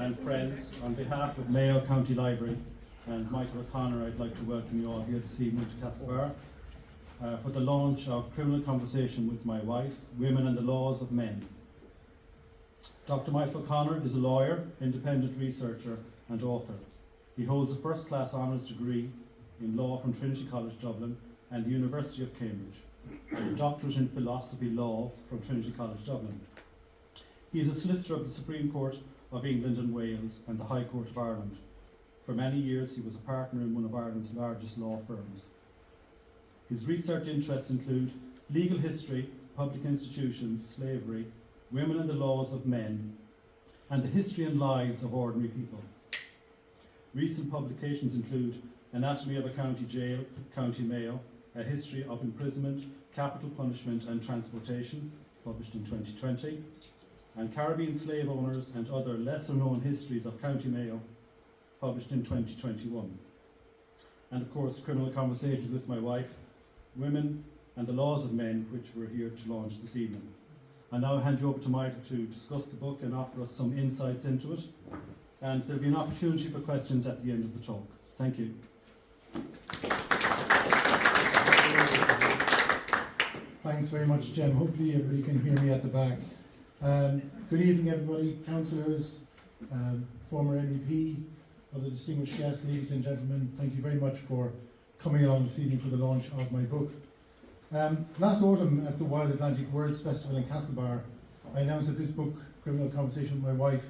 and friends, on behalf of Mayo County Library and Michael O'Connor, I'd like to welcome you all here this evening to Castlebar for the launch of Criminal Conversation with My Wife, Women and the Laws of Men. Dr. Michael O'Connor is a lawyer, independent researcher and author. He holds a first-class honours degree in law from Trinity College Dublin and the University of Cambridge, and a doctorate in philosophy law from Trinity College Dublin. He is a solicitor of the Supreme Court of England and Wales and the High Court of Ireland. For many years he was a partner in one of Ireland's largest law firms. His research interests include legal history, public institutions, slavery, women and the laws of men, and the history and lives of ordinary people. Recent publications include Anatomy of a County Jail, County Mayo, A History of Imprisonment, Capital Punishment and Transportation, published in 2020, and Caribbean Slave Owners and Other Lesser-Known Histories of County Mayo, published in 2021. And of course, Criminal Conversations with My Wife, Women and the Laws of Men, which we're here to launch this evening. I'll now hand you over to Michael to discuss the book and offer us some insights into it. And there'll be an opportunity for questions at the end of the talk. Thank you. Thanks very much, Jim. Hopefully everybody can hear me at the back. Good evening, everybody, councillors, former MEP, other distinguished guests, ladies and gentlemen. Thank you very much for coming along this evening for the launch of my book. Last autumn at the Wild Atlantic Words Festival in Castlebar, I announced that this book, Criminal Conversation with My Wife,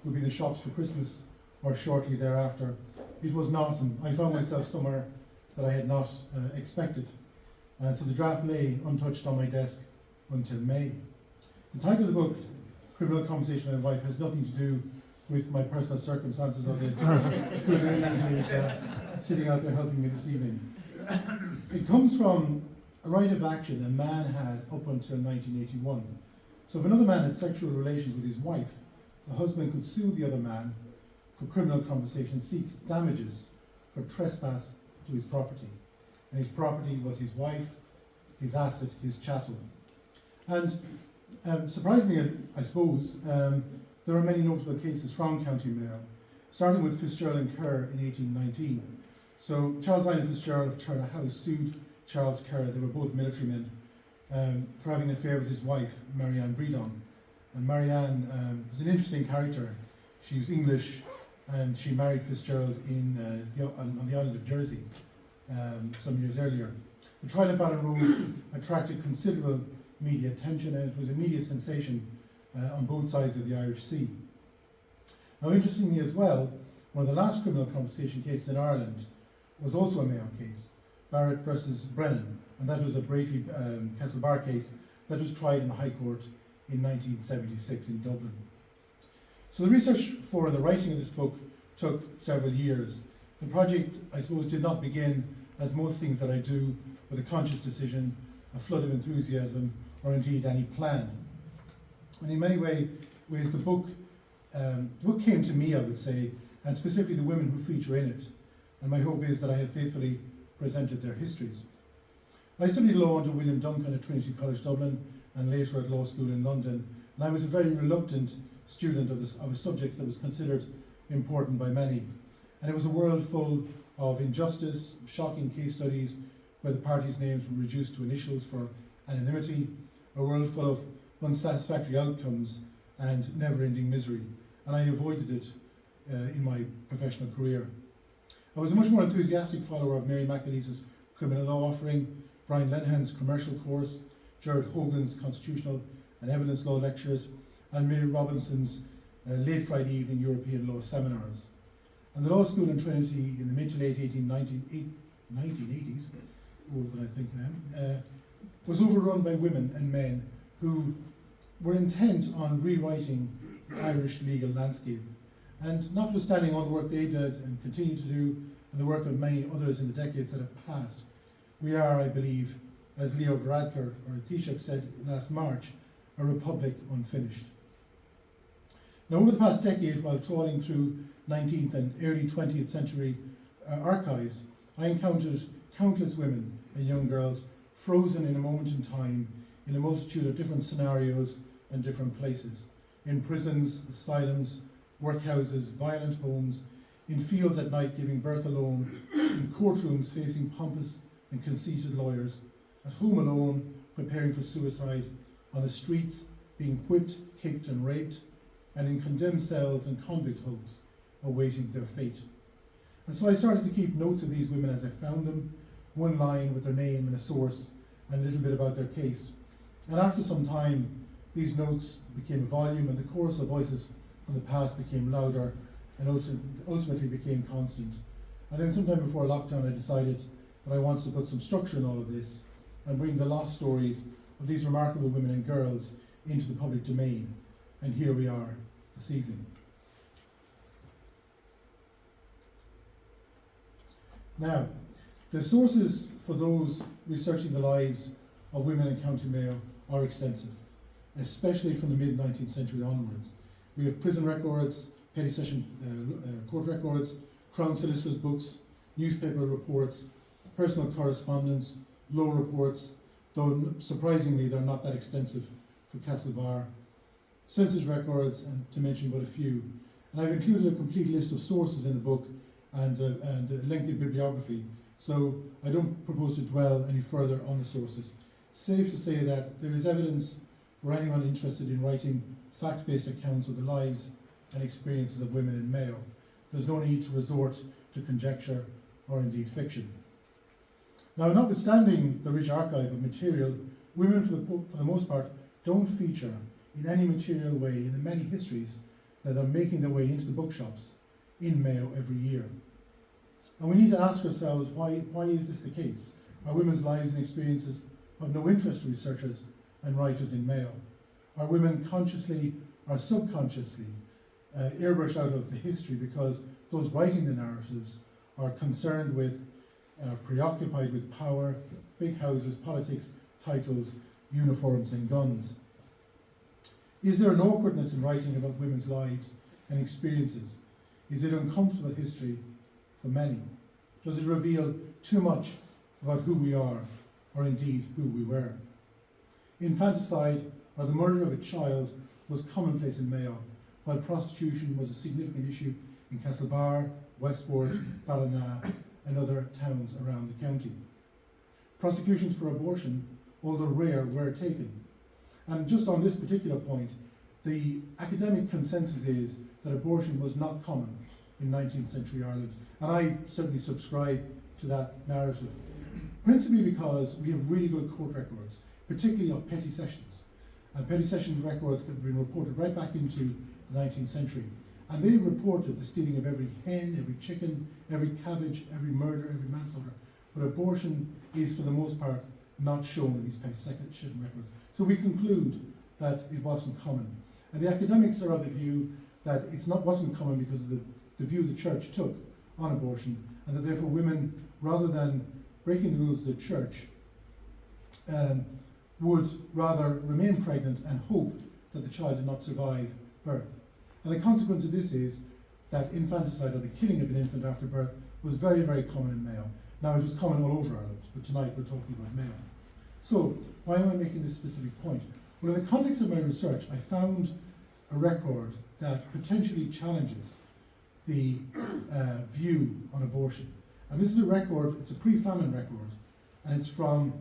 would be in the shops for Christmas or shortly thereafter. It was not, and I found myself somewhere that I had not expected. And so the draft lay untouched on my desk until May. The title of the book, Criminal Conversation with My Wife, has nothing to do with my personal circumstances or the good lady who is sitting out there helping me this evening. It comes from a right of action a man had up until 1981. So if another man had sexual relations with his wife, the husband could sue the other man for criminal conversation and seek damages for trespass to his property. And his property was his wife, his asset, his chattel. And surprisingly, I suppose, there are many notable cases from County Mayo, starting with Fitzgerald and Kerr in 1819. So Charles Lyon Fitzgerald of Turner House sued Charles Kerr, they were both military men, for having an affair with his wife, Marianne Bredon. And Marianne was an interesting character. She was English and she married Fitzgerald on the island of Jersey some years earlier. The trial at Bannon Road attracted considerable media attention and it was a media sensation on both sides of the Irish Sea. Now interestingly as well, one of the last criminal conversation cases in Ireland was also a Mayo case, Barrett versus Brennan, and that was a Brafey Castlebar case that was tried in the High Court in 1976 in Dublin. So the research for the writing of this book took several years. The project, I suppose, did not begin, as most things that I do, with a conscious decision, a flood of enthusiasm, or indeed any plan. And in many ways, the book came to me, I would say, and specifically the women who feature in it. And my hope is that I have faithfully presented their histories. I studied law under William Duncan at Trinity College Dublin and later at law school in London. And I was a very reluctant student of a subject that was considered important by many. And it was a world full of injustice, shocking case studies where the parties' names were reduced to initials for anonymity, a world full of unsatisfactory outcomes and never-ending misery. And I avoided it in my professional career. I was a much more enthusiastic follower of Mary McAleese's criminal law offering, Brian Lenihan's commercial course, Gerard Hogan's constitutional and evidence law lectures, and Mary Robinson's late Friday evening European law seminars. And the law school in Trinity in the mid to late 1980s, older than I think I am, was overrun by women and men who were intent on rewriting the Irish legal landscape. And notwithstanding all the work they did and continue to do, and the work of many others in the decades that have passed, we are, I believe, as Leo Varadkar or Taoiseach said last March, a republic unfinished. Now, over the past decade, while trawling through 19th and early 20th century archives, I encountered countless women and young girls frozen in a moment in time in a multitude of different scenarios and different places, in prisons, asylums, workhouses, violent homes, in fields at night giving birth alone, in courtrooms facing pompous and conceited lawyers, at home alone preparing for suicide, on the streets being whipped, kicked and raped, and in condemned cells and convict hulks awaiting their fate. And so I started to keep notes of these women as I found them, one line with their name and a source and a little bit about their case. And after some time, these notes became a volume, and the chorus of voices from the past became louder and ultimately became constant. And then sometime before lockdown, I decided that I wanted to put some structure in all of this and bring the lost stories of these remarkable women and girls into the public domain. And here we are this evening. Now, the sources for those researching the lives of women in County Mayo are extensive, especially from the mid-19th century onwards. We have prison records, petty session court records, Crown Solicitor's books, newspaper reports, personal correspondence, law reports, though surprisingly they're not that extensive for Castlebar, census records, and to mention but a few. And I've included a complete list of sources in the book and a lengthy bibliography, so I don't propose to dwell any further on the sources. Safe to say that there is evidence for anyone interested in writing fact-based accounts of the lives and experiences of women in Mayo. There's no need to resort to conjecture or indeed fiction. Now, notwithstanding the rich archive of material, women for the most part don't feature in any material way in the many histories that are making their way into the bookshops in Mayo every year. And we need to ask ourselves, why is this the case? Are women's lives and experiences of no interest to researchers and writers in Mayo? Are women consciously or subconsciously airbrushed out of the history because those writing the narratives are concerned with, preoccupied with power, big houses, politics, titles, uniforms and guns? Is there an awkwardness in writing about women's lives and experiences? Is it uncomfortable history for many? Does it reveal too much about who we are, or indeed who we were? Infanticide, or the murder of a child, was commonplace in Mayo, while prostitution was a significant issue in Castlebar, Westport, Ballina, and other towns around the county. Prosecutions for abortion, although rare, were taken. And just on this particular point, the academic consensus is that abortion was not common in 19th century Ireland, and I certainly subscribe to that narrative, principally because we have really good court records, particularly of petty sessions. And petty session records have been reported right back into the 19th century, and they reported the stealing of every hen, every chicken, every cabbage, every murder, every manslaughter. But abortion is, for the most part, not shown in these petty session records. So we conclude that it wasn't common. And the academics are of the view that wasn't common because of the view the church took on abortion, and that therefore women, rather than breaking the rules of the church, would rather remain pregnant and hope that the child did not survive birth. And the consequence of this is that infanticide, or the killing of an infant after birth, was very, very common in Mayo. Now, it was common all over Ireland, but tonight we're talking about Mayo. So, why am I making this specific point? Well, in the context of my research, I found a record that potentially challenges the view on abortion. And this is a record, it's a pre-famine record, and it's from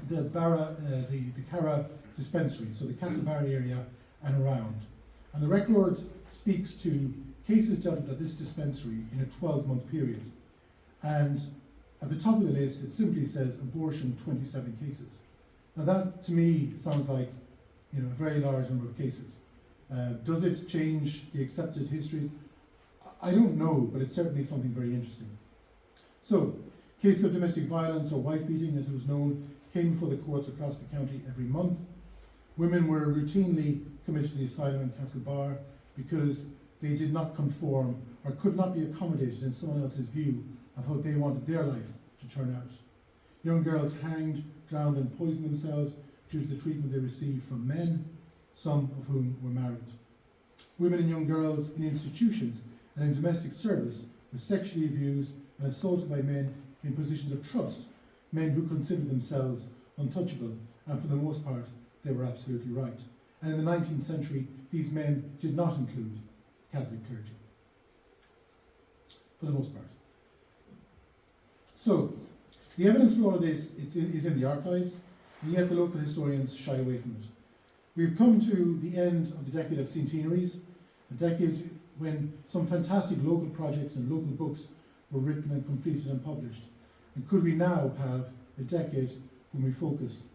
the Cara dispensary, so the Castlebar area and around. And the record speaks to cases dealt with at this dispensary in a 12-month period. And at the top of the list, it simply says abortion 27 cases. Now that, to me, sounds like a very large number of cases. Does it change the accepted histories? I don't know, but it's certainly something very interesting. So, cases of domestic violence, or wife beating as it was known, came before the courts across the county every month. Women were routinely committed to the asylum in Castlebar because they did not conform or could not be accommodated in someone else's view of how they wanted their life to turn out. Young girls hanged, drowned and poisoned themselves due to the treatment they received from men, some of whom were married. Women and young girls in institutions and in domestic service were sexually abused and assaulted by men in positions of trust, men who considered themselves untouchable, and for the most part, they were absolutely right. And in the 19th century, these men did not include Catholic clergy, for the most part. So, the evidence for all of this is in the archives, and yet the local historians shy away from it. We've come to the end of the decade of centenaries, a decade when some fantastic local projects and local books were written and completed and published. And could we now have a decade when we focus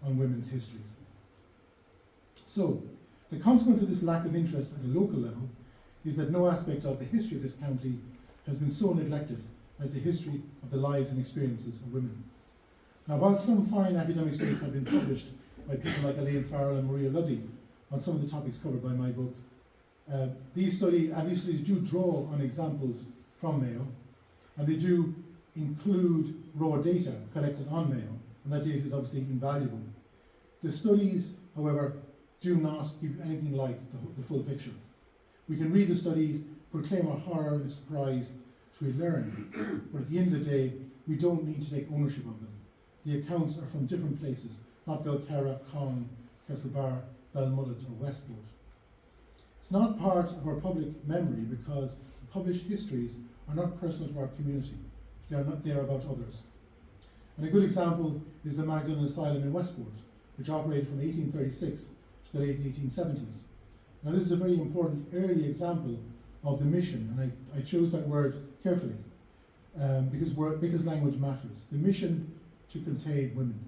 on women's histories? So, the consequence of this lack of interest at a local level is that no aspect of the history of this county has been so neglected as the history of the lives and experiences of women. Now, while some fine academic studies have been published by people like Elaine Farrell and Maria Luddy on some of the topics covered by my book, these studies do draw on examples from Mayo, and they do include raw data collected on Mayo, and that data is obviously invaluable. The studies, however, do not give anything like the full picture. We can read the studies, proclaim our horror and surprise as we learn, but at the end of the day, we don't need to take ownership of them. The accounts are from different places, not Belcarra, Cong, Castlebar, Balmullet or Westport. It's not part of our public memory because the published histories are not personal to our community. They are about others. And a good example is the Magdalen Asylum in Westport, which operated from 1836 to the late 1870s. Now this is a very important early example of the mission, and I chose that word carefully because language matters. The mission to contain women.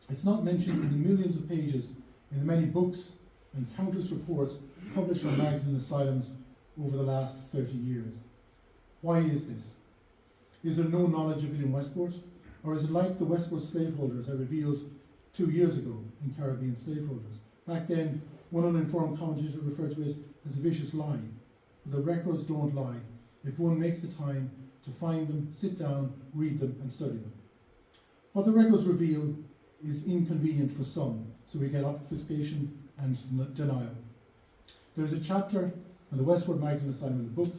It's not mentioned in the millions of pages in the many books and countless reports published on Magdalen asylums over the last 30 years. Why is this? Is there no knowledge of it in Westport? Or is it like the Westport slaveholders I revealed 2 years ago in Caribbean slaveholders? Back then, one uninformed commentator referred to it as a vicious lie. But the records don't lie if one makes the time to find them, sit down, read them and study them. What the records reveal is inconvenient for some, so we get obfuscation and denial. There is a chapter on the Westport Magdalen Asylum in the book,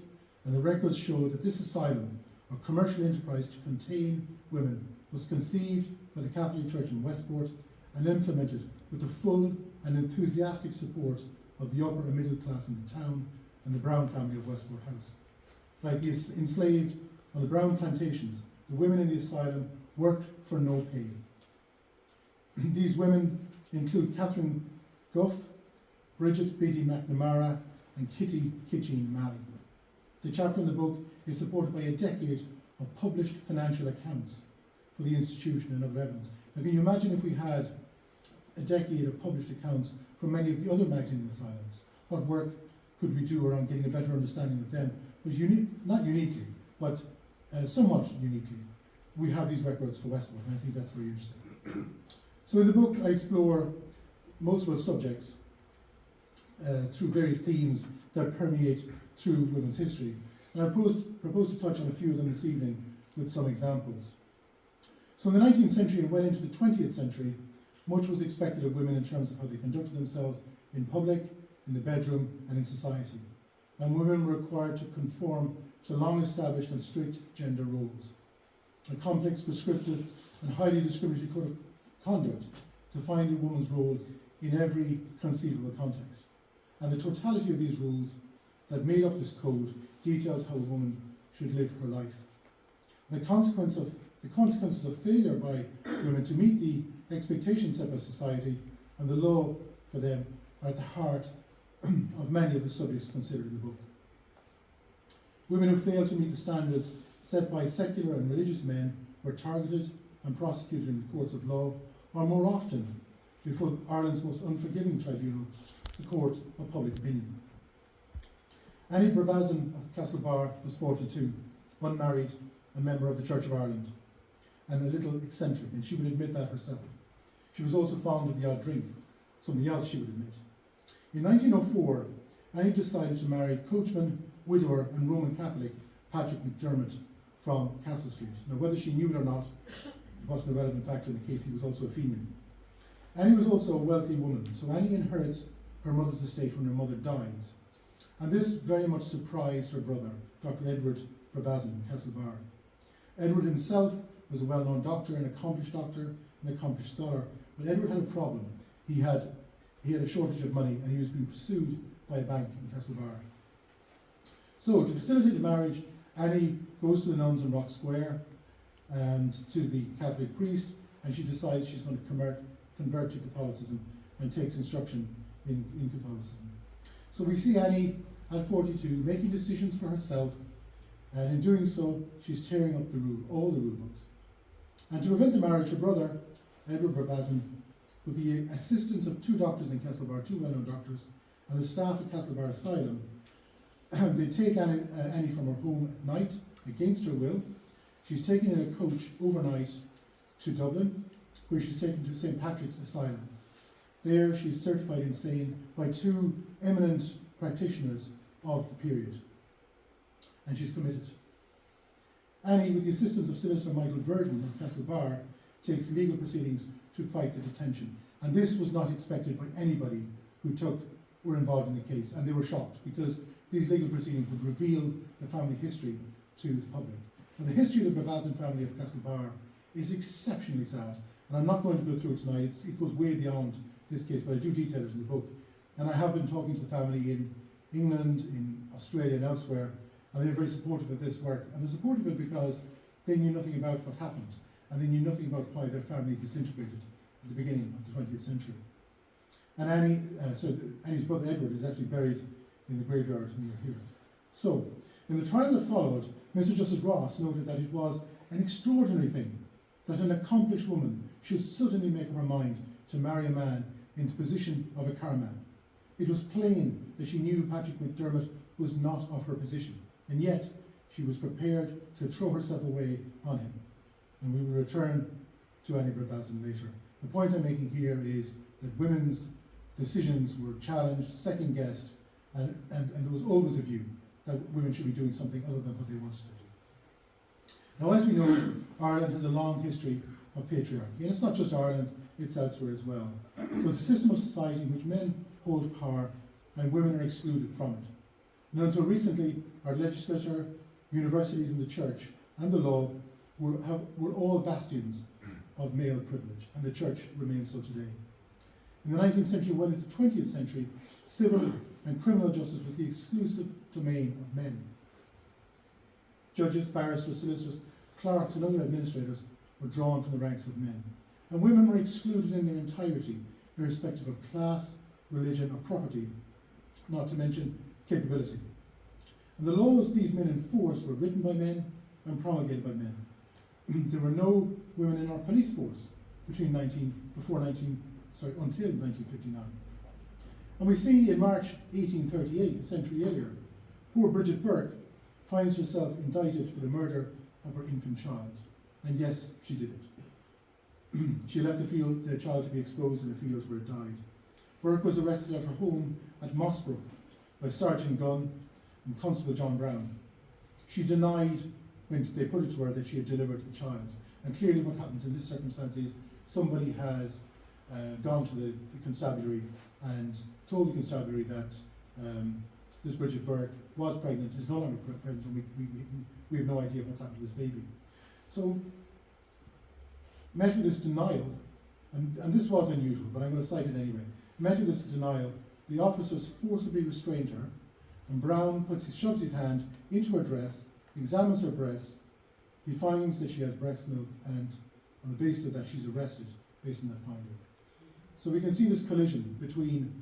and the records show that this asylum, a commercial enterprise to contain women, was conceived by the Catholic Church in Westport and implemented with the full and enthusiastic support of the upper and middle class in the town and the Brown family of Westport House. Like the enslaved on the Brown plantations, the women in the asylum worked for no pay. These women include Catherine Guff, Bridget Beatty McNamara, and Kitty Kitching Malley. The chapter in the book is supported by a decade of published financial accounts for the institution and other evidence. Now, can you imagine if we had a decade of published accounts from many of the other Magdalen asylums? What work could we do around getting a better understanding of them? But not uniquely, but somewhat uniquely, we have these records for Westport, and I think that's very interesting. So in the book, I explore multiple subjects through various themes that permeate through women's history. And I propose to touch on a few of them this evening with some examples. So in the 19th century and well into the 20th century, much was expected of women in terms of how they conducted themselves in public, in the bedroom, and in society. And women were required to conform to long-established and strict gender roles. A complex, prescriptive, and highly discriminatory code of conduct defined a woman's role in every conceivable context. And the totality of these rules that made up this code detailed how a woman should live her life. The consequences of failure by women to meet the expectations set by society and the law for them are at the heart of many of the subjects considered in the book. Women who failed to meet the standards set by secular and religious men were targeted and prosecuted in the courts of law, or more often, before Ireland's most unforgiving tribunal, the Court of Public Opinion. Annie Brabazon of Castlebar was 42, unmarried, a member of the Church of Ireland, and a little eccentric, and she would admit that herself. She was also fond of the odd drink, something else she would admit. In 1904, Annie decided to marry coachman, widower, and Roman Catholic Patrick McDermott from Castle Street. Now, whether she knew it or not, it wasn't a relevant factor in the case. He was also a Fenian. Annie was also a wealthy woman, so Annie inherits her mother's estate when her mother dies. And this very much surprised her brother, Dr. Edward Brabazon of Castlebar. Edward himself was a well-known doctor, an accomplished scholar, but Edward had a problem. He had a shortage of money, and he was being pursued by a bank in Castlebar. So, to facilitate the marriage, Annie goes to the nuns in Rock Square and to the Catholic priest, and she decides she's going to convert to Catholicism and takes instruction in Catholicism. So we see Annie at 42 making decisions for herself, and in doing so, she's tearing up all the rule books. And to prevent the marriage, her brother, Edward Brabazon, with the assistance of 2 doctors in Castlebar, 2 well-known doctors, and the staff at Castlebar Asylum, they take Annie from her home at night, against her will. She's taken in a coach overnight to Dublin, where she's taken to St. Patrick's Asylum. There she's certified insane by 2 eminent practitioners of the period, and she's committed. Annie, with the assistance of Solicitor Michael Verdon of Castlebar, takes legal proceedings to fight the detention. And this was not expected by anybody who were involved in the case, and they were shocked because these legal proceedings would reveal the family history to the public. And the history of the Brabazon family of Castlebar is exceptionally sad, and I'm not going to go through it tonight. It goes way beyond this case, but I do detail it in the book. And I have been talking to the family in England, in Australia and elsewhere, and they're very supportive of this work. And they're supportive of it because they knew nothing about what happened, and they knew nothing about why their family disintegrated at the beginning of the 20th century. And Annie's brother Edward is actually buried in the graveyard near here. So, in the trial that followed, Mr. Justice Ross noted that it was an extraordinary thing that an accomplished woman should suddenly make up her mind to marry a man in the position of a carman. It was plain that she knew Patrick McDermott was not of her position, and yet she was prepared to throw herself away on him. And we will return to Annie Brabazon later. The point I'm making here is that women's decisions were challenged, second-guessed, and there was always a view that women should be doing something other than what they wanted to do. Now, as we know, Ireland has a long history of patriarchy, and it's not just Ireland, it's elsewhere as well. So it's a system of society in which men hold power and women are excluded from it. And until recently, our legislature, universities and the church and the law were all bastions of male privilege, and the church remains so today. In the 19th century, well into the 20th century, civil and criminal justice was the exclusive domain of men. Judges, barristers, solicitors, clerks and other administrators were drawn from the ranks of men. And women were excluded in their entirety, irrespective of class, religion or property, not to mention capability. And the laws these men enforced were written by men and promulgated by men. There were no women in our police force until 1959. And we see in March 1838, a century earlier, poor Bridget Burke finds herself indicted for the murder of her infant child. And yes, she did it. She left the child to be exposed in a field where it died. Burke was arrested at her home at Mossbrook by Sergeant Gunn and Constable John Brown. She denied when they put it to her that she had delivered a child. And clearly what happens in this circumstance is somebody has gone to the constabulary and told the constabulary that this Bridget Burke was pregnant, is no longer pregnant, and we have no idea what's happened to this baby. So, met with this denial, and this was unusual, but I'm going to cite it anyway. Met with this denial, the officers forcibly restrained her, and Brown shoves his hand into her dress, examines her breasts, he finds that she has breast milk, and on the basis of that she's arrested based on that finding. So we can see this collision between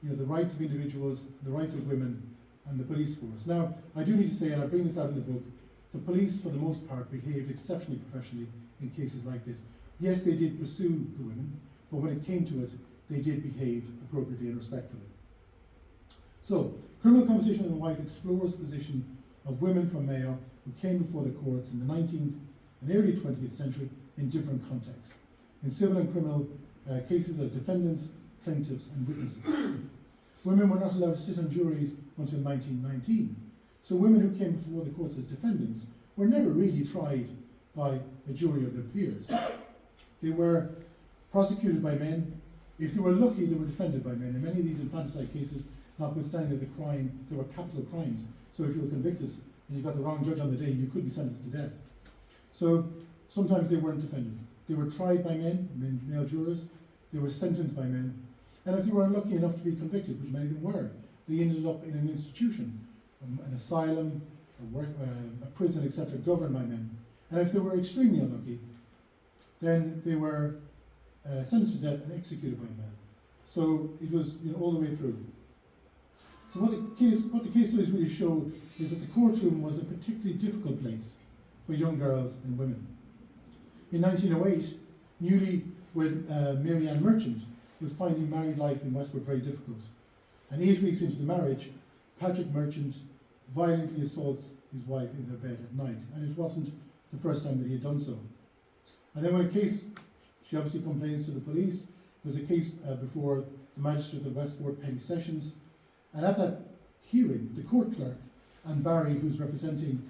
the rights of individuals, the rights of women, and the police force. Now, I do need to say, and I bring this out in the book, the police, for the most part, behaved exceptionally professionally in cases like this. Yes, they did pursue the women, but when it came to it, they did behave appropriately and respectfully. So, Criminal Conversation with a Wife explores the position of women from Mayo who came before the courts in the 19th and early 20th century in different contexts, in civil and criminal cases as defendants, plaintiffs and witnesses. Women were not allowed to sit on juries until 1919, so women who came before the courts as defendants were never really tried by a jury of their peers. They were prosecuted by men. If they were lucky, they were defended by men. In many of these infanticide cases, notwithstanding the crime, they were capital crimes. So if you were convicted and you got the wrong judge on the day, you could be sentenced to death. So sometimes they weren't defended. They were tried by men, male jurors. They were sentenced by men. And if they were unlucky enough to be convicted, which many of them were, they ended up in an institution, an asylum, a prison, etc., governed by men. And if they were extremely unlucky, then they were sentenced to death and executed by men. So it was all the way through. So what the case studies really show is that the courtroom was a particularly difficult place for young girls and women. In 1908, newlywed Mary Ann Merchant was finding married life in Westport very difficult. And 8 weeks into the marriage, Patrick Merchant violently assaults his wife in their bed at night. And it wasn't the first time that he had done so. And then when a case, she obviously complains to the police. There's a case before the magistrate of Westport Petty Sessions. And at that hearing, the court clerk and Barry,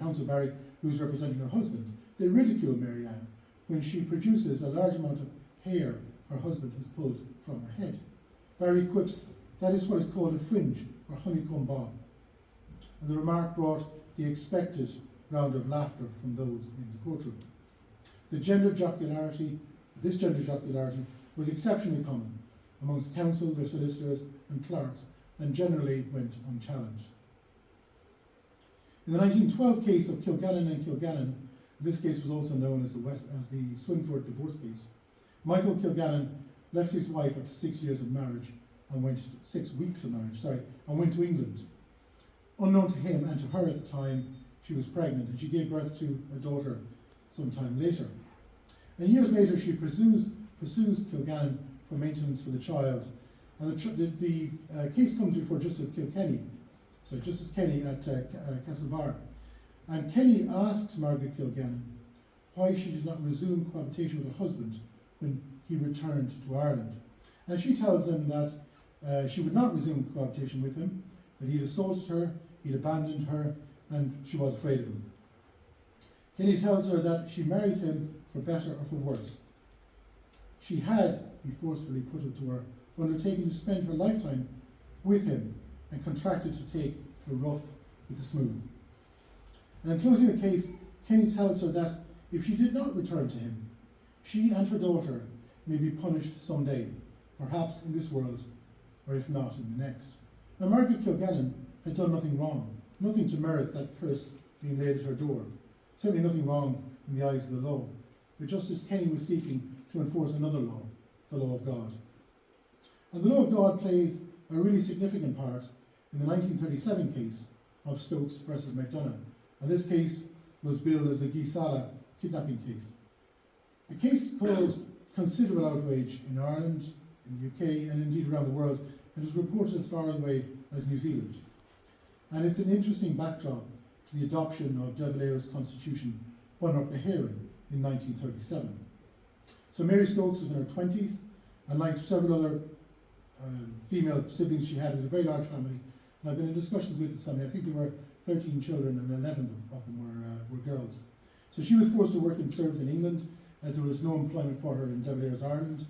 Council Barry, who's representing her husband, they ridicule Mary Ann when she produces a large amount of hair her husband has pulled from her head. Barry quips, that is what is called a fringe or honeycomb bob. And the remark brought the expected round of laughter from those in the courtroom. This gender jocularity was exceptionally common amongst counsel, their solicitors and clerks, and generally went unchallenged. In the 1912 case of Kilgallen and Kilgallen, this case was also known as the Swinford divorce case, Michael Kilgallen left his wife after 6 years of marriage and went 6 weeks of marriage, and went to England. Unknown to him and to her at the time, she was pregnant and she gave birth to a daughter sometime later. And years later, she pursues Kilgallen for maintenance for the child. And the case comes before Justice Kenny at Castlebar. And Kenny asks Margaret Kilgallen why she did not resume cohabitation with her husband when he returned to Ireland. And she tells him that she would not resume cohabitation with him, that he'd assaulted her, he'd abandoned her, and she was afraid of him. Kenny tells her that she married him for better or for worse. She had, he forcefully put it to her, undertaken to spend her lifetime with him and contracted to take the rough with the smooth. And in closing the case, Kenny tells her that if she did not return to him, she and her daughter may be punished someday, perhaps in this world, or if not, in the next. Now, Margaret Kilgallen had done nothing wrong, nothing to merit that curse being laid at her door. Certainly nothing wrong in the eyes of the law. But Justice Kenny was seeking to enforce another law, the law of God. And the law of God plays a really significant part in the 1937 case of Stokes versus McDonough. And this case was billed as the Gisala kidnapping case. The case caused considerable outrage in Ireland, in the UK, and indeed around the world, and was reported as far away as New Zealand. And it's an interesting backdrop to the adoption of De Valera's constitution by Lord Naherin in 1937. So Mary Stokes was in her 20s, and like several other female siblings she had, it was a very large family. And I've been in discussions with this family. I think there were 13 children and 11 of them were girls. So she was forced to work in service in England as there was no employment for her in De Valera's Ireland.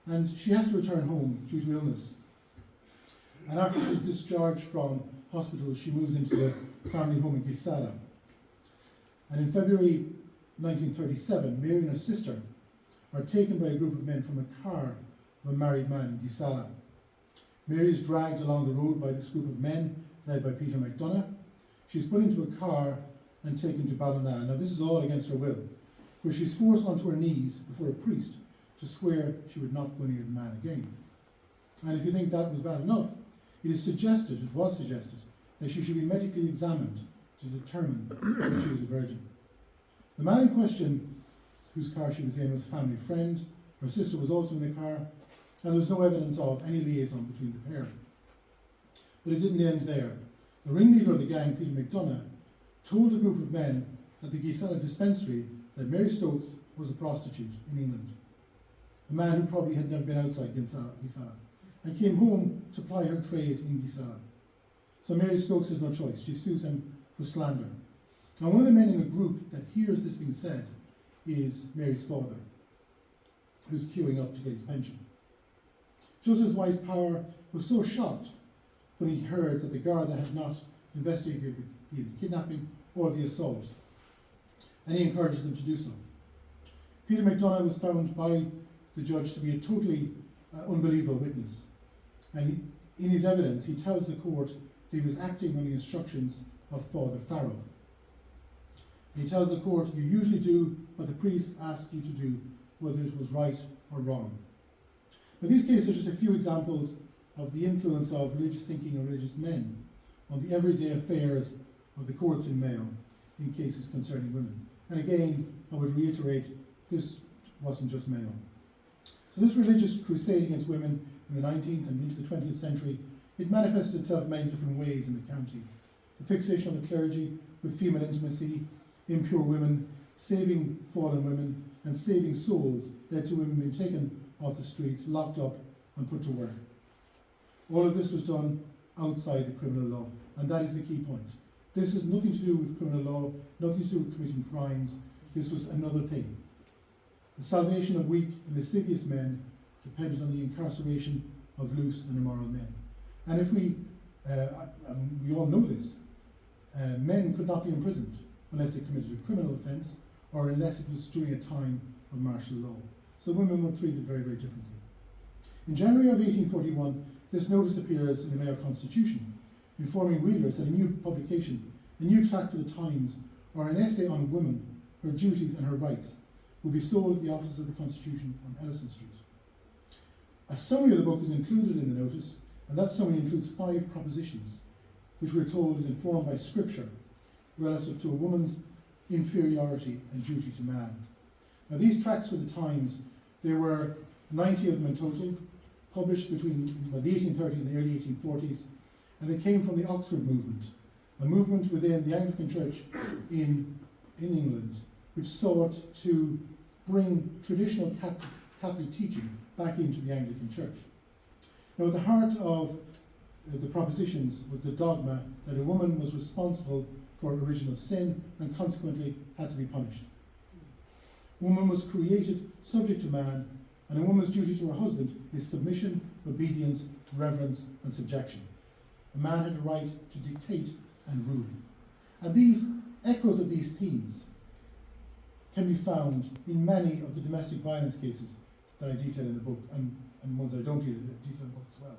And she has to return home due to illness. And after she's discharged from hospital, she moves into the family home in Gisala. And in February 1937, Mary and her sister are taken by a group of men from a car of a married man in Gisala. Mary is dragged along the road by this group of men, led by Peter McDonough. She's put into a car and taken to Ballina. Now this is all against her will, where she's forced onto her knees before a priest to swear she would not go near the man again. And if you think that was bad enough, it was suggested that she should be medically examined to determine if she was a virgin. The man in question, whose car she was in, was a family friend. Her sister was also in the car, and there was no evidence of any liaison between the pair. But it didn't end there. The ringleader of the gang, Peter McDonough, told a group of men at the Gisala dispensary that Mary Stokes was a prostitute in England, a man who probably had never been outside Gisala, and came home to ply her trade in Gisala. So Mary Stokes has no choice. She sues him for slander. Now, one of the men in the group that hears this being said is Mary's father, who's queuing up to get his pension. Justice Wise Power was so shocked when he heard that the Garda had not investigated the kidnapping or the assault, and he encourages them to do so. Peter McDonough was found by the judge to be a totally unbelievable witness, and in his evidence, he tells the court that he was acting on the instructions of Father Farrell. He tells the court, you usually do what the priest asked you to do, whether it was right or wrong. Now, these cases are just a few examples of the influence of religious thinking or religious men on the everyday affairs of the courts in Mayo in cases concerning women. And again, I would reiterate, this wasn't just Mayo. So this religious crusade against women in the 19th and into the 20th century, it manifested itself in many different ways in the county. The fixation of the clergy with female intimacy, impure women, saving fallen women, and saving souls led to women being taken off the streets, locked up, and put to work. All of this was done outside the criminal law, and that is the key point. This has nothing to do with criminal law, nothing to do with committing crimes. This was another thing. The salvation of weak and lascivious men depended on the incarceration of loose and immoral men. And if we all know this, men could not be imprisoned unless they committed a criminal offence or unless it was during a time of martial law. So women were treated very, very differently. In January of 1841, this notice appears in the Mayo Constitution, informing readers that a new publication, a new tract for the Times, or an essay on women, her duties and her rights, will be sold at the offices of the Constitution on Ellison Street. A summary of the book is included in the notice, and that summary includes 5 propositions, which we're told is informed by Scripture relative to a woman's inferiority and duty to man. Now, these tracts for the Times, there were 90 of them in total, published between the 1830s and the early 1840s, and they came from the Oxford movement, a movement within the Anglican Church in England, which sought to bring traditional Catholic teaching back into the Anglican Church. Now, at the heart of the propositions was the dogma that a woman was responsible for original sin and consequently had to be punished. Woman was created subject to man, and a woman's duty to her husband is submission, obedience, reverence, and subjection. A man had a right to dictate and rule. And these echoes of these themes can be found in many of the domestic violence cases that I detail in the book, and ones that I don't detail in the book as well.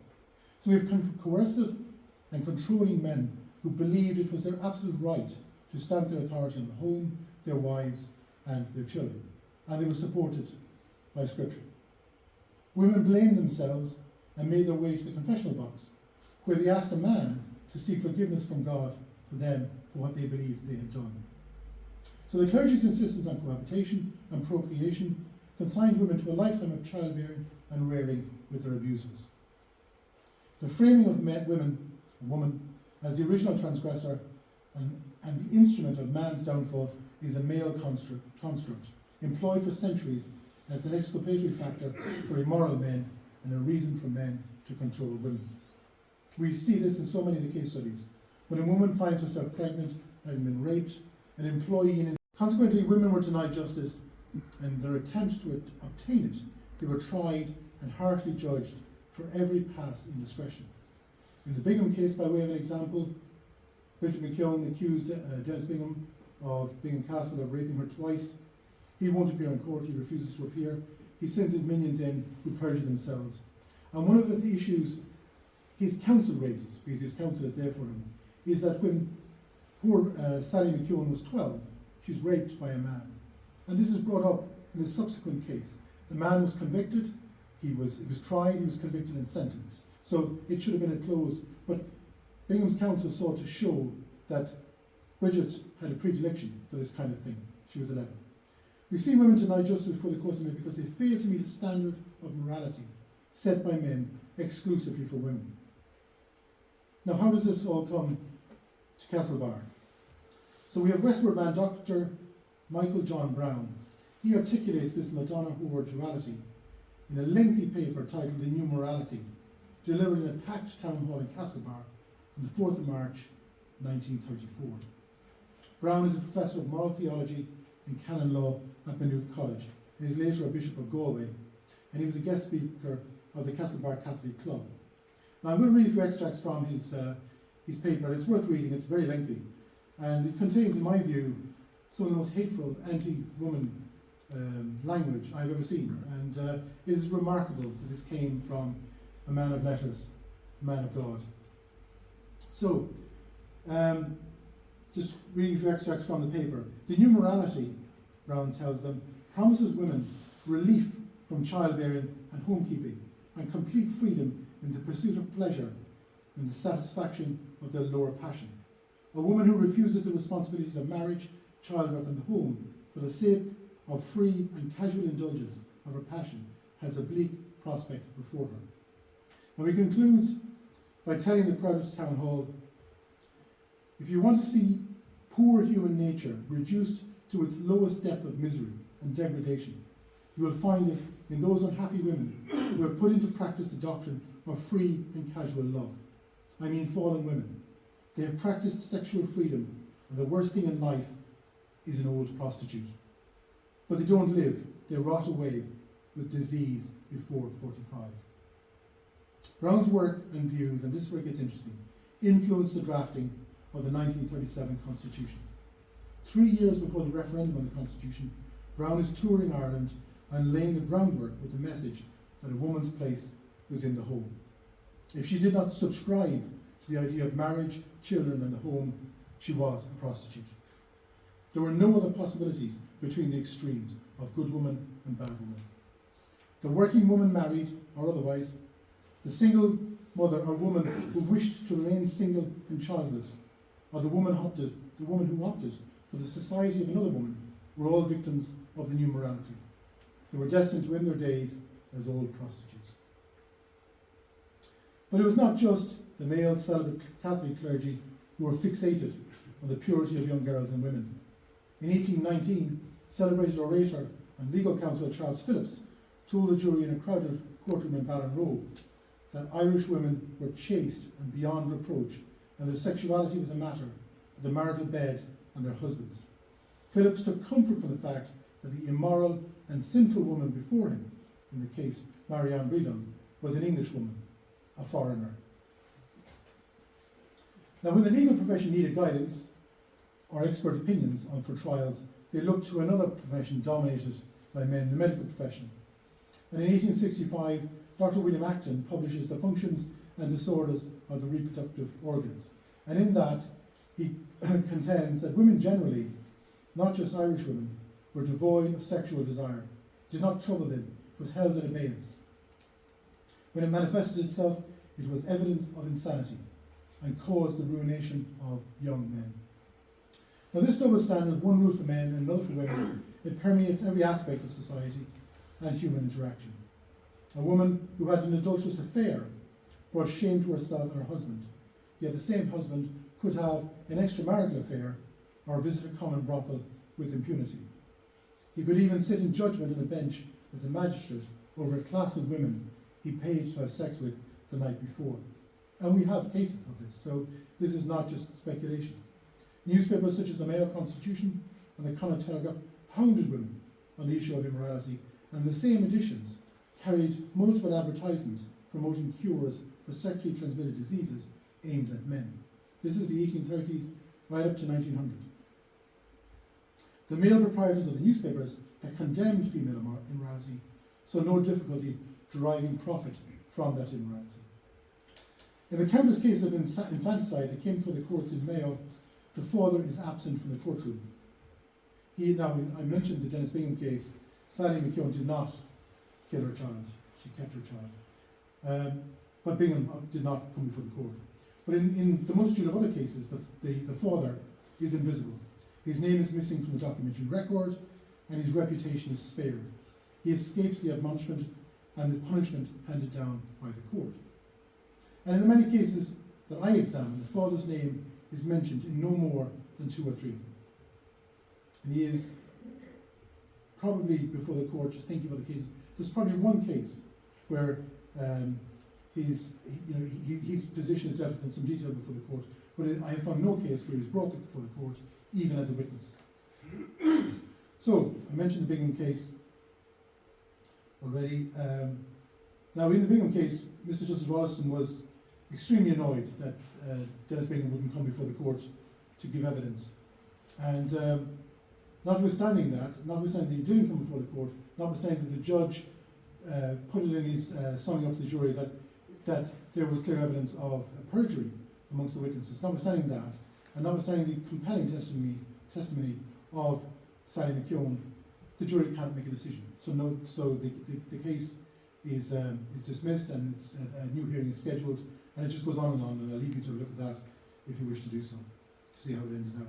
So we have coercive and controlling men who believed it was their absolute right to stamp their authority on the home, their wives, and their children. And they were supported by Scripture. Women blamed themselves and made their way to the confessional box, where they asked a man to seek forgiveness from God for them for what they believed they had done. So the clergy's insistence on cohabitation and procreation consigned women to a lifetime of childbearing and rearing with their abusers. The framing of a woman, as the original transgressor and the instrument of man's downfall is a male construct, employed for centuries as an exculpatory factor for immoral men and a reason for men to control women. We see this in so many of the case studies. When a woman finds herself pregnant, having been raped, an employee consequently, women were denied justice, and their attempts to obtain it, they were tried and harshly judged for every past indiscretion. In the Bingham case, by way of an example, Bridget McKeown accused Dennis Bingham of Bingham Castle of raping her twice. He won't appear in court, he refuses to appear. He sends his minions in who perjure themselves. And one of the issues his counsel raises, because his counsel is there for him, is that when poor Sally McKeown was 12, she's raped by a man. And this is brought up in a subsequent case. The man was convicted, he was tried, he was convicted and sentenced. So it should have been closed. But Bingham's counsel sought to show that Bridget had a predilection for this kind of thing. She was 11. We see women denied justice before the courts of men because they fail to meet a standard of morality set by men exclusively for women. Now, how does this all come to Castlebar? So we have westward man Dr. Michael John Brown. He articulates this Madonna whore duality in a lengthy paper titled The New Morality, delivered in a packed town hall in Castlebar on the 4th of March 1934. Brown is a professor of moral theology and canon law at Maynooth College, and is later a Bishop of Galway, and he was a guest speaker of the Castlebar Catholic Club. Now I'm going to read a few extracts from his paper, and it's worth reading, it's very lengthy, and it contains, in my view, some of the most hateful anti-woman language I've ever seen, and it is remarkable that this came from a man of letters man of God. So, just reading a few extracts from the paper. The new morality, Brown tells them, promises women relief from childbearing and homekeeping and complete freedom in the pursuit of pleasure and the satisfaction of their lower passion. A woman who refuses the responsibilities of marriage, childbirth and the home for the sake of free and casual indulgence of her passion has a bleak prospect before her. And he concludes by telling the Proudest Town Hall, if you want to see poor human nature reduced to its lowest depth of misery and degradation, you will find it in those unhappy women who have put into practice the doctrine of free and casual love. I mean fallen women. They have practiced sexual freedom, and the worst thing in life is an old prostitute. But they don't live, they rot away with disease before 45. Brown's work and views, and this is where it gets interesting, influenced the drafting of the 1937 Constitution. 3 years before the referendum on the Constitution, Brown is touring Ireland and laying the groundwork with the message that a woman's place was in the home. If she did not subscribe to the idea of marriage, children and the home, she was a prostitute. There were no other possibilities between the extremes of good woman and bad woman. The working woman, married or otherwise, the single mother or woman who wished to remain single and childless, or the woman who opted for the society of another woman, were all victims of the new morality. They were destined to end their days as old prostitutes. But it was not just the male celibate Catholic clergy who were fixated on the purity of young girls and women. In 1819, celebrated orator and legal counsel Charles Phillips told the jury in a crowded courtroom in Ballinrobe that Irish women were chaste and beyond reproach, and their sexuality was a matter of the marital bed and their husbands. Phillips took comfort from the fact that the immoral and sinful woman before him, in the case Marianne Bredon, was an English woman, a foreigner. Now, when the legal profession needed guidance or expert opinions for trials, they looked to another profession dominated by men, the medical profession. And in 1865, Dr. William Acton publishes The Functions and Disorders of the Reproductive Organs. And in that, he contends that women generally, not just Irish women, were devoid of sexual desire, did not trouble them, was held in abeyance. When it manifested itself, it was evidence of insanity and caused the ruination of young men. Now, this double standard, one rule for men and another for women, it permeates every aspect of society and human interaction. A woman who had an adulterous affair brought shame to herself and her husband, yet the same husband could have an extramarital affair or visit a common brothel with impunity. He could even sit in judgment on the bench as a magistrate over a class of women he paid to have sex with the night before. And we have cases of this, so this is not just speculation. Newspapers such as the Mayo Constitution and the Connaught Telegraph hounded women on the issue of immorality, and the same editions carried multiple advertisements promoting cures for sexually transmitted diseases aimed at men. This is the 1830s right up to 1900. The male proprietors of the newspapers that condemned female immorality saw no difficulty deriving profit from that immorality. In the countless cases of infanticide that came before the courts in Mayo, the father is absent from the courtroom. I mentioned the Dennis Bingham case. Sally McKeown did not kill her child. She kept her child. But Bingham did not come before the court. But in the multitude of other cases, the father is invisible. His name is missing from the documentary record, and his reputation is spared. He escapes the admonishment and the punishment handed down by the court. And in the many cases that I examined, the father's name is mentioned in no more than 2 or 3 of them. And he is probably before the court, just thinking about the cases, there's probably one case where his position is dealt with in some detail before the court, but I have found no case where he was brought before the court, even as a witness. So, I mentioned the Bingham case already. Now, in the Bingham case, Mr. Justice Rolleston was extremely annoyed that Dennis Bingham wouldn't come before the court to give evidence. And notwithstanding that he didn't come before the court, notwithstanding that the judge put it in his summing up to the jury that that there was clear evidence of perjury amongst the witnesses. Notwithstanding that, and notwithstanding the compelling testimony of Sally McKeown, the jury can't make a decision. So the case is dismissed, and a new hearing is scheduled, and it just goes on, and I'll leave you to look at that if you wish to do so, to see how it ended up.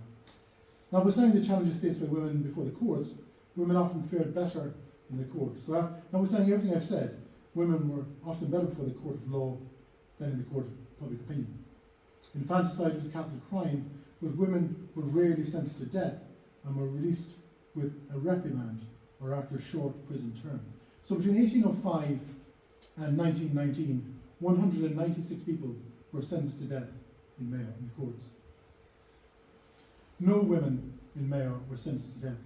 Notwithstanding the challenges faced by women before the courts, women often fared better in the court. So notwithstanding everything I've said, women were often better before the court of law than in the court of public opinion. Infanticide was a capital crime, but women were rarely sentenced to death and were released with a reprimand or after a short prison term. So between 1805 and 1919, 196 people were sentenced to death in Mayo, in the courts. No women in Mayo were sentenced to death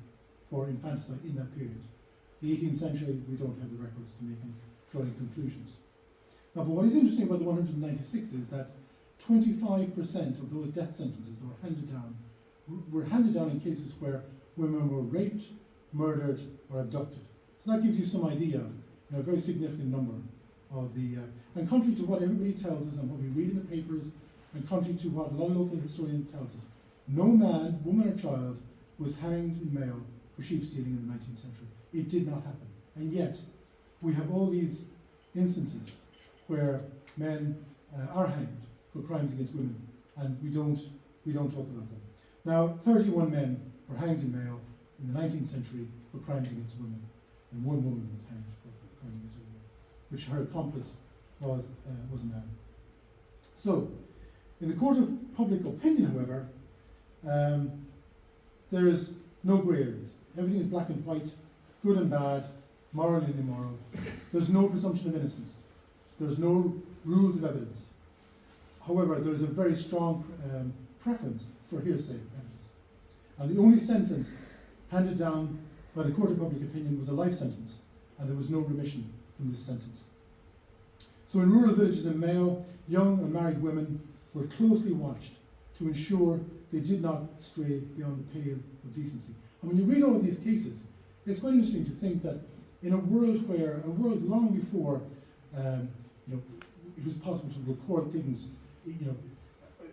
for infanticide in that period. The 18th century, we don't have the records to make any drawing conclusions. Now, but what is interesting about the 196 is that 25% of those death sentences that were handed down in cases where women were raped, murdered, or abducted. So that gives you some idea, a very significant number of the, and contrary to what everybody tells us and what we read in the papers, and contrary to what a lot of local historians tells us, no man, woman or child was hanged in Mayo for sheep stealing in the 19th century. It did not happen. And yet, we have all these instances where men are hanged for crimes against women, and we don't talk about them. Now, 31 men were hanged in Mayo in the 19th century for crimes against women, and one woman was hanged for crimes against women, which her accomplice was a man. So, in the court of public opinion, however, there is no grey areas. Everything is black and white, good and bad, moral and immoral. There's no presumption of innocence. There's no rules of evidence. However, there is a very strong preference for hearsay evidence. And the only sentence handed down by the court of public opinion was a life sentence, and there was no remission from this sentence. So in rural villages in Mayo, young unmarried women were closely watched to ensure they did not stray beyond the pale of decency. And when you read all of these cases, it's quite interesting to think that in a world long before it was possible to record things,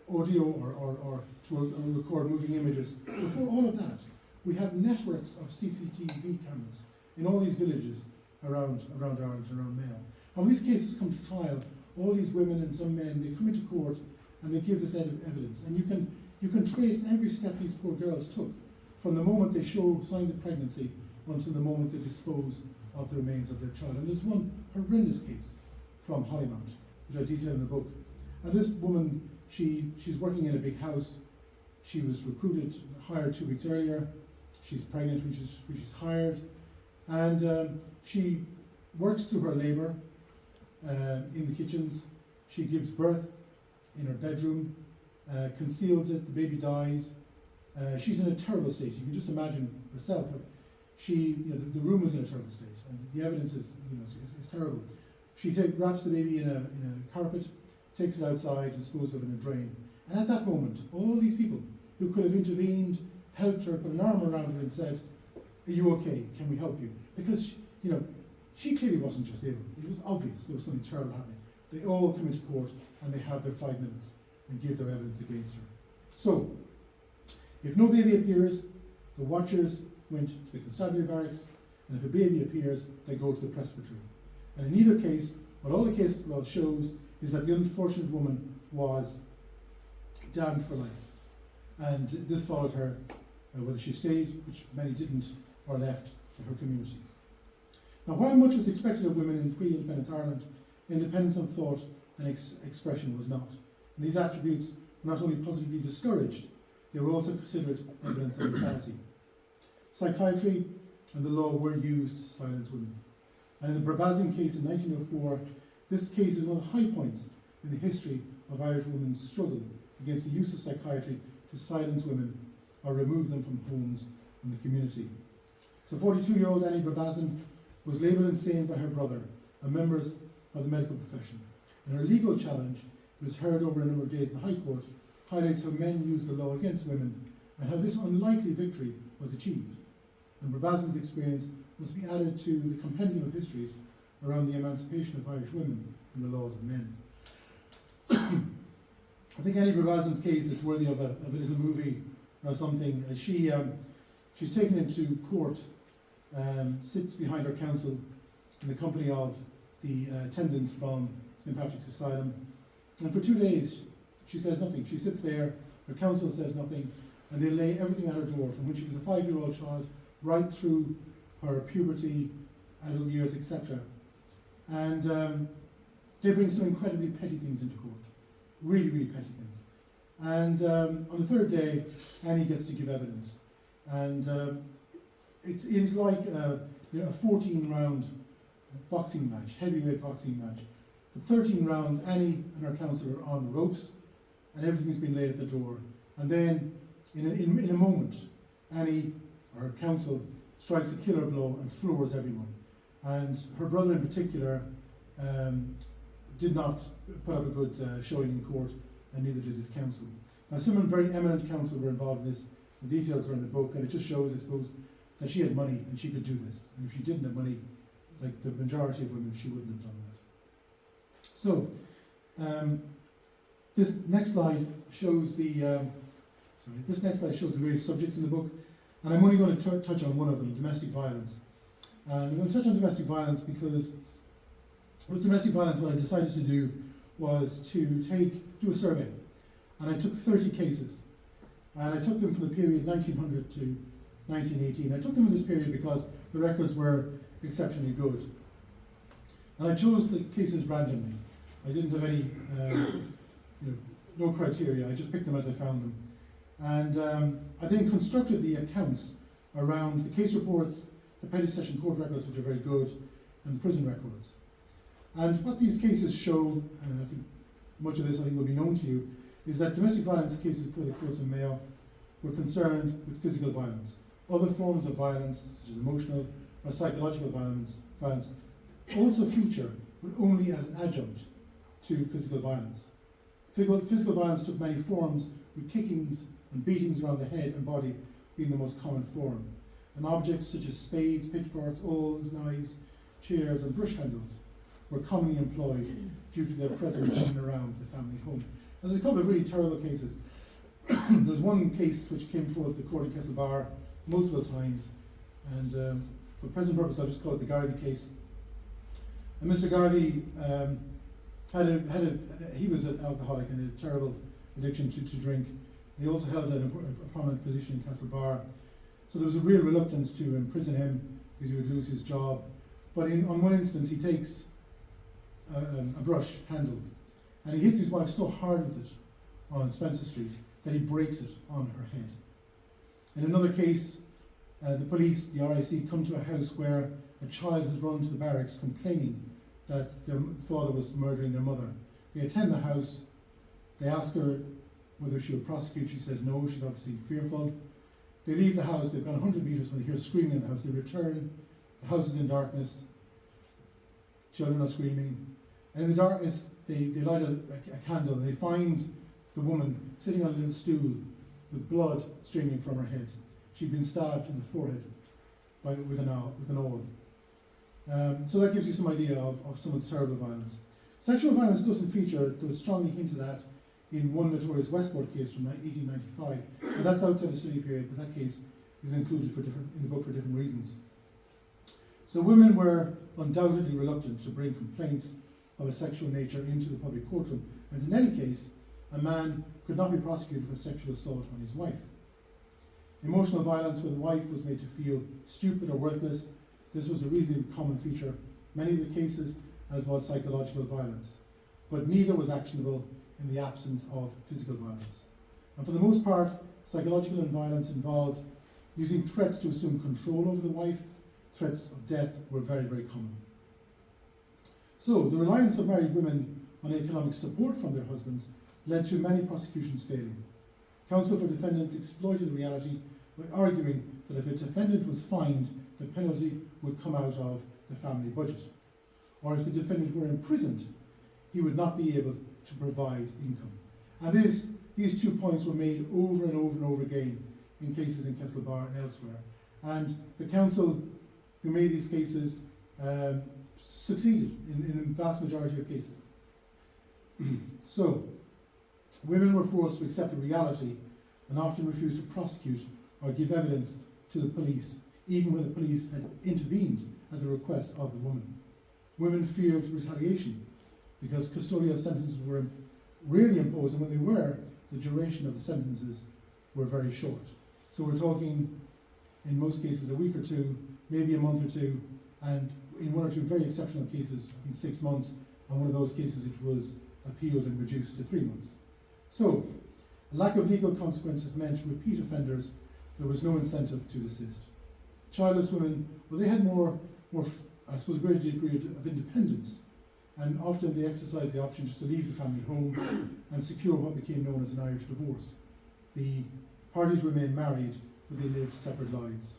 audio or to record moving images, before all of that, we have networks of CCTV cameras in all these villages around Ireland and around Mayo. And when these cases come to trial, all these women and some men, they come into court and they give this evidence. And you can trace every step these poor girls took from the moment they show signs of pregnancy until the moment they dispose of the remains of their child. And there's one horrendous case from Hollymount, which I detail in the book. And this woman, she's working in a big house. She was hired 2 weeks earlier. She's pregnant when she's hired. And she works through her labour in the kitchens. She gives birth in her bedroom, conceals it, the baby dies. She's in a terrible state. You can just imagine herself. The room was in a terrible state, and the evidence is terrible. She wraps the baby in a carpet, takes it outside, disposes of it in a drain. And at that moment, all these people who could have intervened, helped her, put an arm around her and said, "Are you okay? Can we help you?" Because, she clearly wasn't just ill. It was obvious there was something terrible happening. They all come into court and they have their 5 minutes and give their evidence against her. So, if no baby appears, the watchers went to the constabulary barracks, and if a baby appears, they go to the presbytery. And in either case, what all the case law shows is that the unfortunate woman was damned for life. And this followed her, whether she stayed, which many didn't, or left to her community. Now, while much was expected of women in pre-independence Ireland, independence of thought and expression was not. And these attributes were not only positively discouraged, they were also considered evidence of insanity. Psychiatry and the law were used to silence women. And in the Brabazon case in 1904, this case is one of the high points in the history of Irish women's struggle against the use of psychiatry to silence women or remove them from homes and the community. So 42-year-old Annie Brabazon was labelled insane by her brother and members of the medical profession. And her legal challenge, which was heard over a number of days in the High Court, highlights how men used the law against women and how this unlikely victory was achieved. And Brabazon's experience must be added to the compendium of histories around the emancipation of Irish women from the laws of men. I think Annie Brabazon's case is worthy of a little movie or something. She's taken into court, sits behind her counsel in the company of the attendants from St. Patrick's Asylum, and for 2 days she says nothing. She sits there, her counsel says nothing, and they lay everything at her door from when she was a 5-year-old child right through her puberty, adult years, etc. And they bring some incredibly petty things into court, really, really petty things. And on the 3rd day, Annie gets to give evidence, and it is like a 14-round boxing match, heavyweight boxing match. For 13 rounds, Annie and her counsel are on the ropes, and everything's been laid at the door. And then, in a moment, Annie, or her counsel, strikes a killer blow and floors everyone. And her brother in particular did not put up a good showing in court, and neither did his counsel. Now, some very eminent counsel were involved in this. The details are in the book, and it just shows, I suppose, that she had money and she could do this. And if she didn't have money, like the majority of women, she wouldn't have done that. So, this next slide shows the various subjects in the book, and I'm only going to touch on one of them, domestic violence. And I'm going to touch on domestic violence because with domestic violence, what I decided to do was to do a survey, and I took 30 cases, and I took them from the period 1900 to 1918. I took them in this period because the records were exceptionally good, and I chose the cases randomly. I didn't have any, no criteria. I just picked them as I found them, and I then constructed the accounts around the case reports, the petty session court records, which are very good, and the prison records. And what these cases show, and I think much of this will be known to you, is that domestic violence cases before the courts in Mayo were concerned with physical violence. Other forms of violence, such as emotional or psychological violence also feature, but only as an adjunct to physical violence. Physical violence took many forms, with kickings and beatings around the head and body being the most common form. And objects such as spades, pitchforks, awls, knives, chairs and brush handles were commonly employed due to their presence in and around the family home. And there's a couple of really terrible cases. There's one case which came before the court in Castlebar multiple times, and for present purpose I'll just call it the Garvey case. And Mr. Garvey he was an alcoholic and had a terrible addiction to drink. He also held a prominent position in Castlebar. So there was a real reluctance to imprison him because he would lose his job. But on one instance he takes a brush handle and he hits his wife so hard with it on Spencer Street that he breaks it on her head. In another case, the police, the RIC, come to a house where a child has run to the barracks complaining that their father was murdering their mother. They attend the house, they ask her whether she will prosecute. She says no, she's obviously fearful. They leave the house, they've gone 100 metres when they hear screaming in the house. They return, the house is in darkness, children are screaming, and in the darkness they light a candle and they find the woman sitting on a little stool with blood streaming from her head. She'd been stabbed in the forehead with an awl. So that gives you some idea of some of the terrible violence. Sexual violence doesn't feature, though it's strongly hinted at, in one notorious Westport case from 1895. And that's outside the study period, but that case is included in the book for different reasons. So women were undoubtedly reluctant to bring complaints of a sexual nature into the public courtroom, and in any case, a man could not be prosecuted for sexual assault on his wife. Emotional violence where the wife was made to feel stupid or worthless, this was a reasonably common feature, many of the cases, as was psychological violence. But neither was actionable in the absence of physical violence. And for the most part, psychological violence involved using threats to assume control over the wife. Threats of death were very, very common. So the reliance of married women on economic support from their husbands led to many prosecutions failing. Counsel for defendants exploited the reality by arguing that if a defendant was fined, the penalty would come out of the family budget. Or if the defendant were imprisoned, he would not be able to provide income. And these 2 points were made over and over and over again in cases in Castlebar and elsewhere. And the counsel who made these cases succeeded in the vast majority of cases. So, women were forced to accept the reality and often refused to prosecute or give evidence to the police, even when the police had intervened at the request of the woman. Women feared retaliation because custodial sentences were rarely imposed, and when they were, the duration of the sentences were very short. So we're talking, in most cases, a week or two, maybe a month or two, and in one or two very exceptional cases, I think 6 months, and one of those cases it was appealed and reduced to 3 months. So, a lack of legal consequences meant repeat offenders, there was no incentive to desist. Childless women, well, they had more, I suppose, a greater degree of independence, and often they exercised the option just to leave the family home and secure what became known as an Irish divorce. The parties remained married, but they lived separate lives.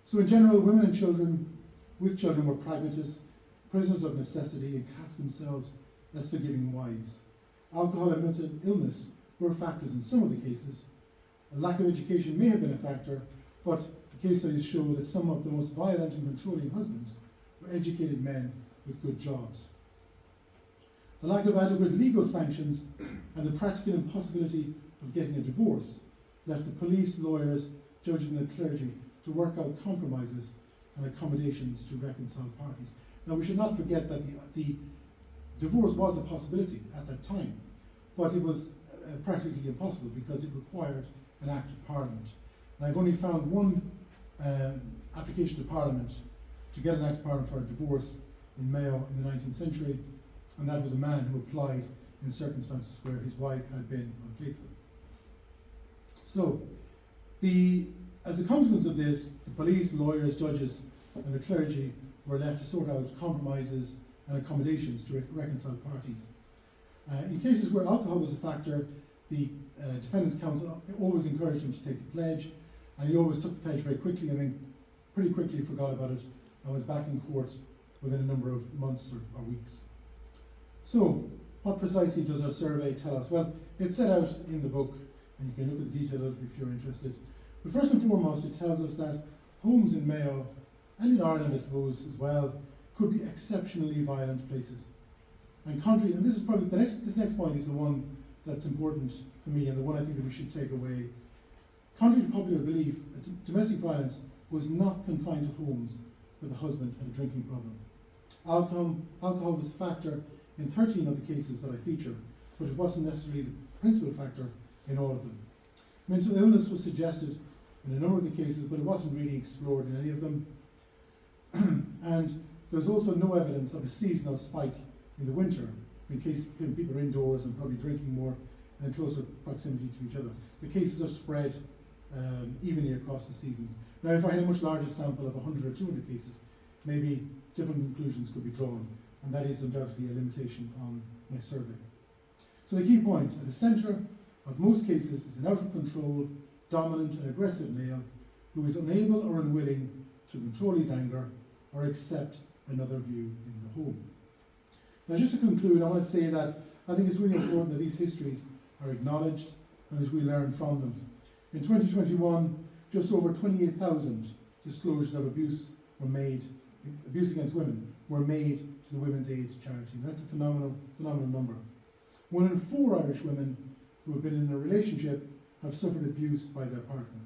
So in general, women and children with children were pragmatists, prisoners of necessity, and cast themselves as forgiving wives. Alcohol and mental illness were factors in some of the cases. A lack of education may have been a factor, but the case studies show that some of the most violent and controlling husbands were educated men with good jobs. The lack of adequate legal sanctions and the practical impossibility of getting a divorce left the police, lawyers, judges and the clergy to work out compromises and accommodations to reconcile parties. Now we should not forget that the divorce was a possibility at that time, but it was practically impossible because it required an Act of Parliament. And I've only found one application to Parliament to get an Act of Parliament for a divorce in Mayo in the 19th century, and that was a man who applied in circumstances where his wife had been unfaithful. So, as a consequence of this, the police, lawyers, judges and the clergy were left to sort out compromises and accommodations to reconcile parties. In cases where alcohol was a factor, the Defendant's Counsel always encouraged him to take the pledge, and he always took the pledge very quickly and then pretty quickly forgot about it and was back in court within a number of months or weeks. So, what precisely does our survey tell us? Well, it's set out in the book, and you can look at the detail of it if you're interested. But first and foremost, it tells us that homes in Mayo, and in Ireland I suppose as well, could be exceptionally violent places. And this is probably this next point is the one that's important for me and the one I think that we should take away. Contrary to popular belief, domestic violence was not confined to homes where the husband had a drinking problem. Alcohol was a factor in 13 of the cases that I feature, but it wasn't necessarily the principal factor in all of them. Mental illness was suggested in a number of the cases, but it wasn't really explored in any of them. And there's also no evidence of a seasonal spike in the winter, when people are indoors and probably drinking more and in closer proximity to each other. The cases are spread evenly across the seasons. Now, if I had a much larger sample of 100 or 200 cases, maybe different conclusions could be drawn, and that is undoubtedly a limitation on my survey. So the key point, at the centre of most cases is an out-of-control, dominant and aggressive male who is unable or unwilling to control his anger or accept another view in the home. Now, just to conclude, I want to say that I think it's really important that these histories are acknowledged and that we learn from them. In 2021, just over 28,000 disclosures of abuse against women were made to the Women's Aid charity. And that's a phenomenal number. 1 in 4 Irish women who have been in a relationship have suffered abuse by their partner.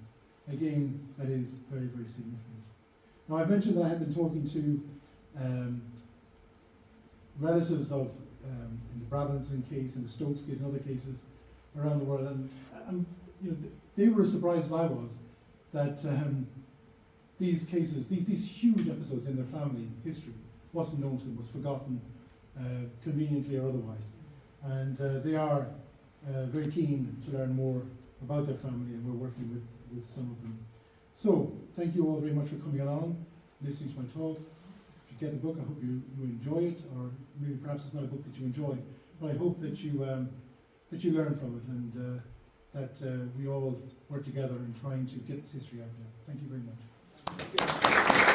Again, that is very, very significant. Now, I've mentioned that I have been talking to relatives of, in the Problems case, in the Stokes case, and other cases around the world, and they were as surprised as I was that these cases, these huge episodes in their family history, wasn't known to them, was forgotten, conveniently or otherwise. And they are very keen to learn more about their family, and we're working with some of them. So, thank you all very much for coming along, listening to my talk. If you get the book, I hope you enjoy it, or maybe perhaps it's not a book that you enjoy, but I hope that you learn from it, and that we all work together in trying to get this history out there. Thank you very much.